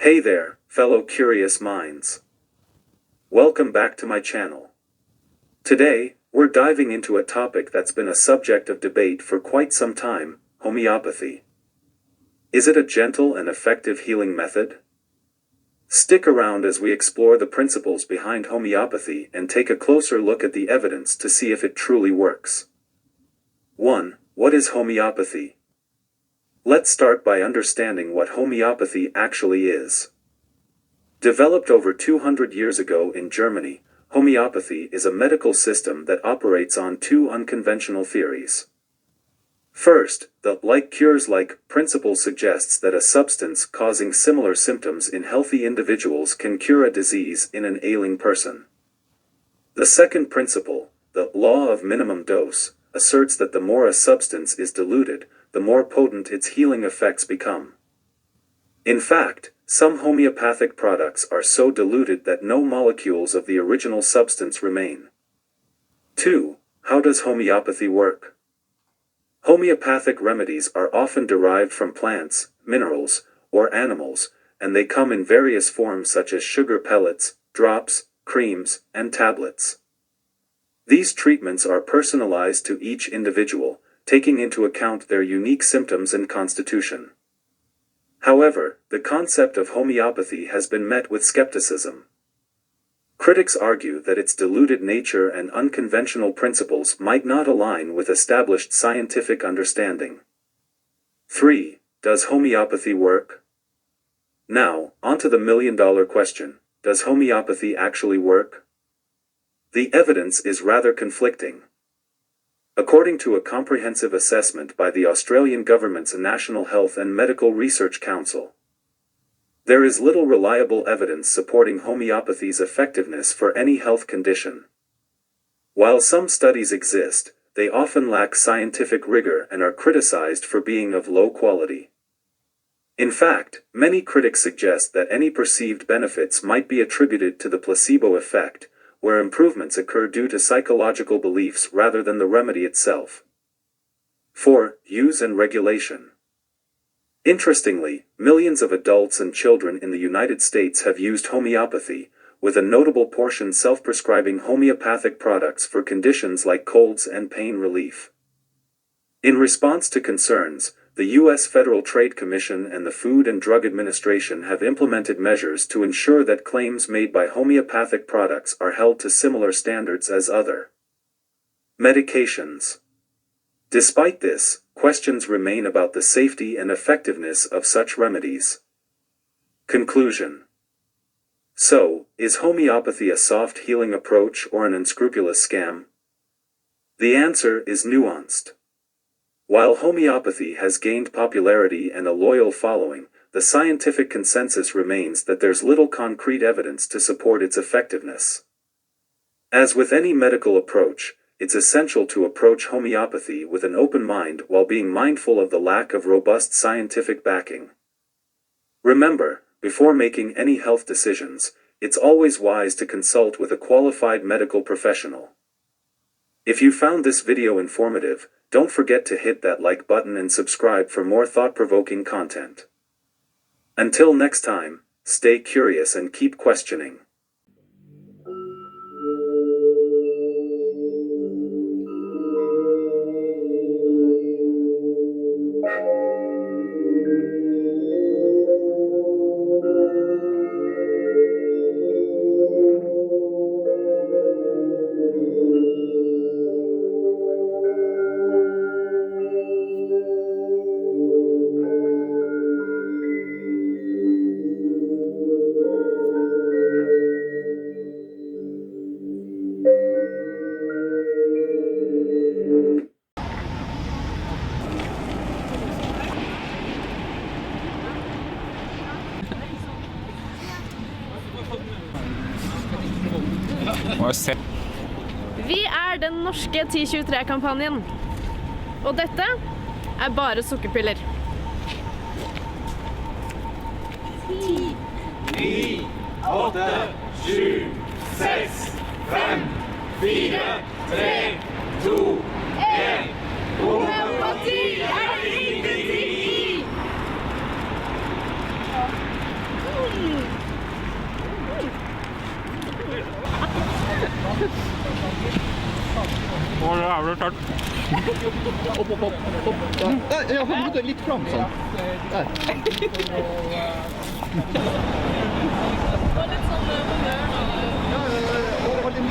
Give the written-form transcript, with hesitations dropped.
Hey there, fellow curious minds. Welcome back to my channel. Today, we're diving into a topic that's been a subject of debate for quite some time: homeopathy. Is it a gentle and effective healing method? Stick around as we explore the principles behind homeopathy and take a closer look at the evidence to see if it truly works. 1. What is homeopathy? Let's start by understanding what homeopathy actually is. Developed over 200 years ago in Germany, homeopathy is a medical system that operates on two unconventional theories. First, the like cures like principle suggests that a substance causing similar symptoms in healthy individuals can cure a disease in an ailing person. The second principle, the law of minimum dose, asserts that the more a substance is diluted, the more potent its healing effects become. In fact, some homeopathic products are so diluted that no molecules of the original substance remain. 2. How does homeopathy work? Homeopathic remedies are often derived from plants, minerals, or animals, and they come in various forms such as sugar pellets, drops, creams, and tablets. These treatments are personalized to each individual, taking into account their unique symptoms and constitution. However, the concept of homeopathy has been met with skepticism. Critics argue that its diluted nature and unconventional principles might not align with established scientific understanding. 3. Does homeopathy work? Now, onto the million-dollar question: does homeopathy actually work? The evidence is rather conflicting. According to a comprehensive assessment by the Australian government's National Health and Medical Research Council, there is little reliable evidence supporting homeopathy's effectiveness for any health condition. While some studies exist, they often lack scientific rigor and are criticized for being of low quality. In fact, many critics suggest that any perceived benefits might be attributed to the placebo effect, where improvements occur due to psychological beliefs rather than the remedy itself. 4. Use and regulation. Interestingly, millions of adults and children in the United States have used homeopathy, with a notable portion self-prescribing homeopathic products for conditions like colds and pain relief. In response to concerns, the U.S. Federal Trade Commission and the Food and Drug Administration have implemented measures to ensure that claims made by homeopathic products are held to similar standards as other medications. Despite this, questions remain about the safety and effectiveness of such remedies. Conclusion. So, is homeopathy a soft healing approach or an unscrupulous scam? The answer is nuanced. While homeopathy has gained popularity and a loyal following, the scientific consensus remains that there's little concrete evidence to support its effectiveness. As with any medical approach, it's essential to approach homeopathy with an open mind while being mindful of the lack of robust scientific backing. Remember, before making any health decisions, it's always wise to consult with a qualified medical professional. If you found this video informative, don't forget to hit that like button and subscribe for more thought-provoking content. Until next time, stay curious and keep questioning. Vi er den norske 1023-kampanjen, og dette er bare sukkerpiller. 10, 9, 8, 7, 6, 5, 4, 3, 2, 1. Homeopati er ingenting i! Å, det er jævlig tørt. Opp. Der, ja, litt fram sånn. Der.